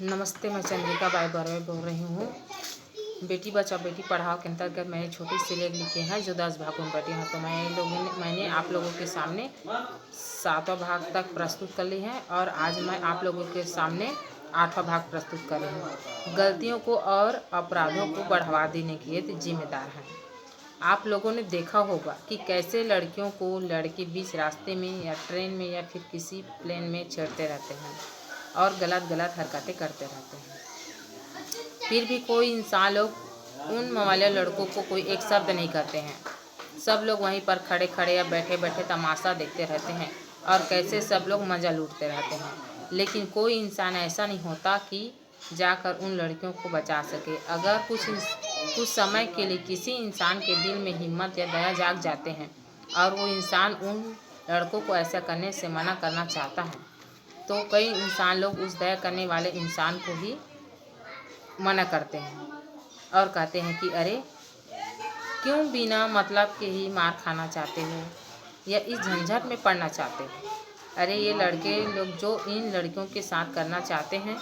नमस्ते, मैं चंद्रिका बाई बर्वे बोल रही हूँ। बेटी बचाओ बेटी पढ़ाओ के अंतर्गत मैंने छोटी सी लेख लिखे हैं जो 10 भागों में बटे हैं। तो मैंने आप लोगों के सामने 7वां भाग तक प्रस्तुत कर ली है और आज मैं आप लोगों के सामने 8वां भाग प्रस्तुत कर रही हूँ। गलतियों को और अपराधों को बढ़ावा देने के जिम्मेदार हैं। आप लोगों ने देखा होगा कि कैसे लड़कियों को लड़के बीच रास्ते में या ट्रेन में या फिर किसी प्लेन में छेड़ते रहते हैं और गलत हरकतें करते रहते हैं। फिर भी कोई इंसान लोग उन वाले लड़कों को कोई एक शब्द नहीं करते हैं। सब लोग वहीं पर खड़े खड़े या बैठे बैठे तमाशा देखते रहते हैं और कैसे सब लोग मज़ा लूटते रहते हैं। लेकिन कोई इंसान ऐसा नहीं होता कि जाकर उन लड़कियों को बचा सके। अगर कुछ समय के लिए किसी इंसान के दिल में हिम्मत या दया जाग जाते हैं और वो इंसान उन लड़कों को ऐसा करने से मना करना चाहता है, तो कई इंसान लोग उस दया करने वाले इंसान को ही मना करते हैं और कहते हैं कि अरे क्यों बिना मतलब के ही मार खाना चाहते हो या इस झंझट में पड़ना चाहते हो। अरे ये लड़के लोग जो इन लड़कियों के साथ करना चाहते हैं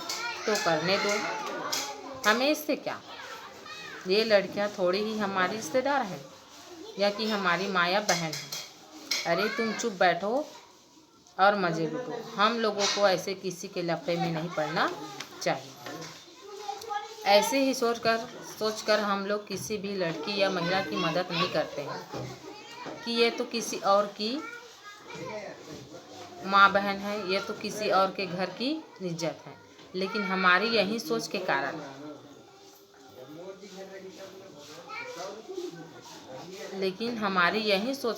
तो करने दो, हमें इससे क्या। ये लड़कियां थोड़ी ही हमारी रिश्तेदार हैं या कि हमारी माँ या बहन है। अरे तुम चुप बैठो और मज़े लूटो। हम लोगों को ऐसे किसी के लफड़े में नहीं पड़ना चाहिए। ऐसे ही सोचकर हम लोग किसी भी लड़की या महिला की मदद नहीं करते हैं कि ये तो किसी और की माँ बहन है, ये तो किसी और के घर की इज्जत है। लेकिन हमारी यही सोच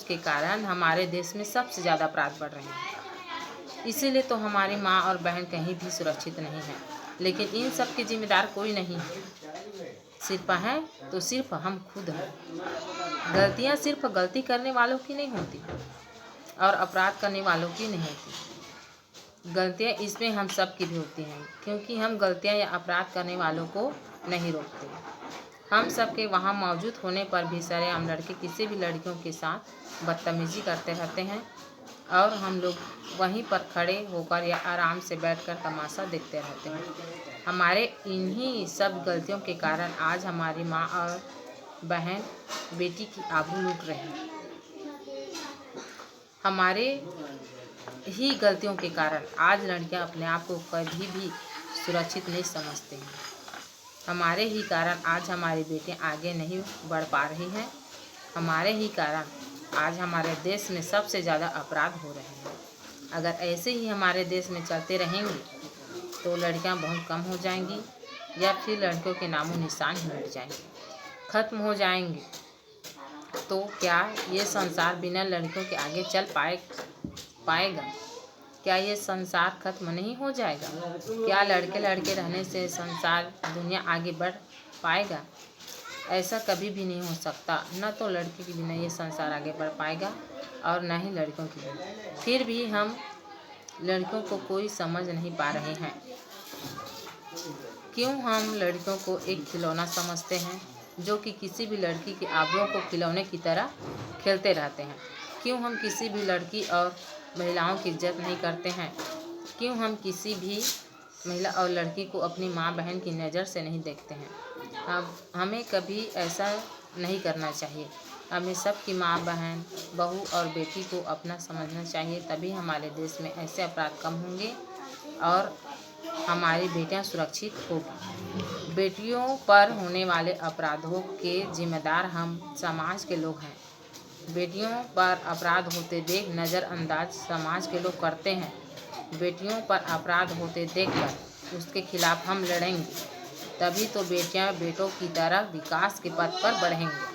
के कारण हमारे देश में सबसे ज़्यादा अपराध बढ़ रहे हैं। इसीलिए तो हमारी माँ और बहन कहीं भी सुरक्षित नहीं है। लेकिन इन सब की जिम्मेदार कोई नहीं है। सिर्फ हैं तो सिर्फ हम खुद हैं। गलतियाँ सिर्फ गलती करने वालों की नहीं होती और अपराध करने वालों की नहीं होती। गलतियाँ इसमें हम सब की भी होती हैं, क्योंकि हम गलतियाँ या अपराध करने वालों को नहीं रोकते। हम सब के वहाँ मौजूद होने पर भी सरेआम लड़के किसी भी लड़कियों के साथ बदतमीजी करते रहते हैं और हम लोग वहीं पर खड़े होकर या आराम से बैठकर तमाशा देखते रहते हैं। हमारे इन्हीं सब गलतियों के कारण आज हमारी माँ और बहन बेटी की आबरू लूट रही हैं। हमारे ही गलतियों के कारण आज लड़कियां अपने आप को कभी भी सुरक्षित नहीं समझते हैं। हमारे ही कारण आज हमारी बेटियां आगे नहीं बढ़ पा रही हैं। हमारे ही कारण आज हमारे देश में सबसे ज़्यादा अपराध हो रहे हैं। अगर ऐसे ही हमारे देश में चलते रहेंगे तो लड़कियां बहुत कम हो जाएंगी या फिर लड़कियों के नामो निशान ही मिट जाएंगे, ख़त्म हो जाएंगे। तो क्या ये संसार बिना लड़कियों के आगे चल पाएगा? क्या ये संसार खत्म नहीं हो जाएगा? क्या लड़के रहने से संसार दुनिया आगे बढ़ पाएगा? ऐसा कभी भी नहीं हो सकता। न तो लड़के के बिना ये संसार आगे बढ़ पाएगा और न ही लड़कों के बिना। फिर भी हम लड़कियों को कोई समझ नहीं पा रहे हैं। क्यों हम लड़कियों को एक खिलौना समझते हैं जो कि किसी भी लड़की के आबरूओं को खिलौने की तरह खेलते रहते हैं? क्यों हम किसी भी लड़की और महिलाओं की इज्जत नहीं करते हैं? क्यों हम किसी भी महिला और लड़की को अपनी माँ बहन की नज़र से नहीं देखते हैं? अब हमें कभी ऐसा नहीं करना चाहिए। हमें सब की माँ बहन बहू और बेटी को अपना समझना चाहिए। तभी हमारे देश में ऐसे अपराध कम होंगे और हमारी बेटियां सुरक्षित होगी। बेटियों पर होने वाले अपराधों के जिम्मेदार हम समाज के लोग हैं। बेटियों पर अपराध होते देख नज़रअंदाज समाज के लोग करते हैं। बेटियों पर अपराध होते देखकर उसके खिलाफ हम लड़ेंगे, तभी तो बेटियां बेटों की तरह विकास के पथ पर बढ़ेंगे।